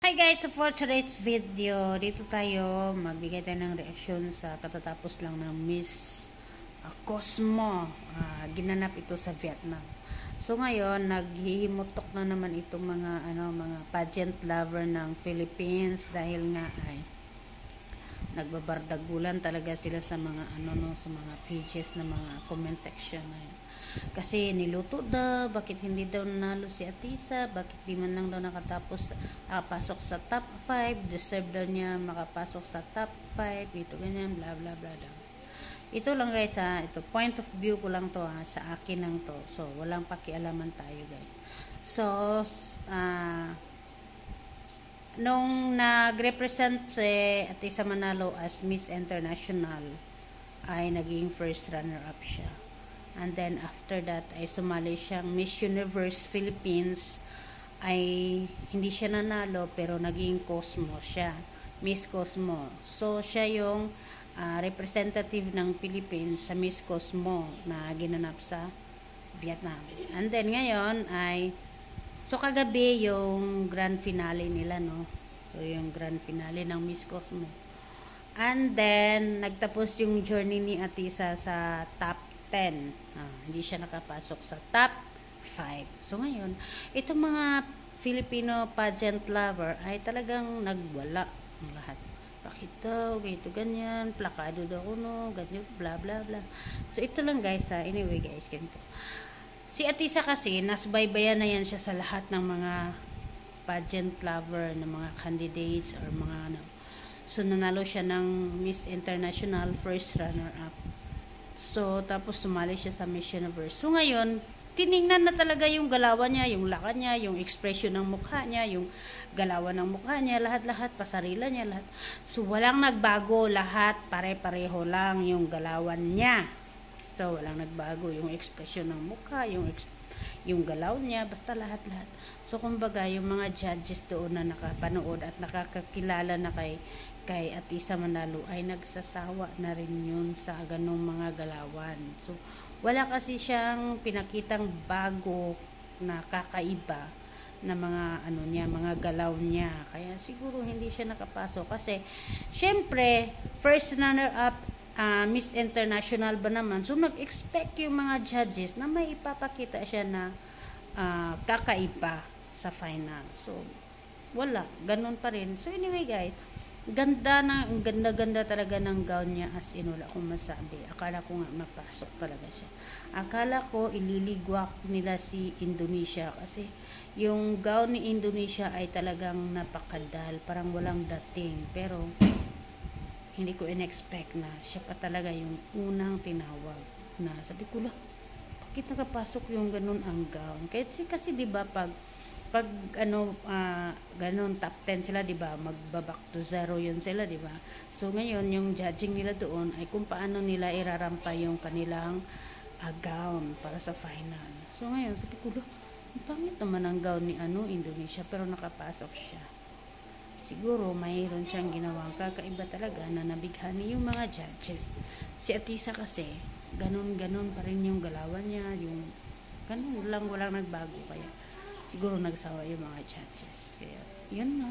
Hi guys, so for today's video, dito tayo magbigay tayo ng reaksyon sa katatapos lang ng Miss Cosmo. Ginanap ito sa Vietnam. So ngayon, naghihimutok na naman itong mga pageant lover ng Philippines dahil nga ay nagbabardagulan talaga sila sa mga sa mga pages na mga comment section ngayon. Kasi niluto daw, bakit hindi daw nanalo si Atisa, bakit di man lang daw nakapasok sa top 5, deserve daw niya makapasok sa top 5, ito ganyan, bla bla bla bla. Ito lang guys ito point of view ko lang to sa akin lang to. So walang pakialaman tayo guys. So nung nag-represent si Atisa Manalo as Miss International ay naging first runner-up siya. And then after that ay sumali siyang Miss Universe Philippines, ay hindi siya nanalo pero naging Cosmo siya, Miss Cosmo. So siya yung representative ng Philippines sa Miss Cosmo na ginanap sa Vietnam. And then ngayon ay so kagabi yung grand finale nila, no? So yung grand finale ng Miss Cosmo. And then nagtapos yung journey ni Atisa sa top 10. Hindi siya nakapasok sa top 5. So ngayon, itong mga Filipino pageant lover ay talagang nagwala ang lahat. Bakit daw, ganito ganyan, plakado daw kuno, ganyan, bla bla bla. So ito lang guys anyway guys, ganito. Si Atisa kasi, nasubaybayan na yan siya sa lahat ng mga pageant lover, ng mga candidates or mga So nanalo siya ng Miss International first runner-up. So, tapos sumali siya sa Miss Universe. So, ngayon, tiningnan na talaga yung galawan niya, yung lakad niya, yung expression ng mukha niya, yung galawan ng mukha niya, lahat-lahat, pasarila niya, lahat. So, walang nagbago, lahat, pare-pareho lang yung galawan niya. So, walang nagbago, yung expression ng mukha, yung galaw niya, basta lahat-lahat. So, kumbaga, yung mga judges doon na nakapanood at nakakakilala na kay Atisa Manalo ay nagsasawa na rin yun sa ganong mga galawan. So, wala kasi siyang pinakitang bago na kakaiba na mga mga galaw niya. Kaya siguro hindi siya nakapasok kasi syempre, first runner-up Miss International ba naman. So, nag-expect yung mga judges na may ipapakita siya na kakaiba sa final. So, wala. Ganun pa rin. So, anyway guys, ganda talaga ng gown niya, as in wala akong masabi. Akala ko nga mapasok talaga siya. Akala ko ililigwak nila si Indonesia kasi yung gown ni Indonesia ay talagang napakadal, parang walang dating. Pero hindi ko in-expect na siya pa talaga yung unang tinawag na sabi ko lang, bakit nakapasok yung ganun ang gown? Kasi 'di ba pag ganun top 10 sila, 'di ba? Magbaback to zero 'yun sila, 'di ba? So ngayon yung judging nila doon ay kung paano nila irarampa yung kanilang gown para sa final. So ngayon sabi ko, ang pangit naman ang gown ni Indonesia pero nakapasok siya. Siguro mayroon siyang ginawang kakaiba talaga na nabighani yung mga judges. Si Atisa kasi ganun pa rin yung galawan niya, yung ganun lang, walang nagbago, kaya siguro nagsawa yung mga judges. Kaya, yun na.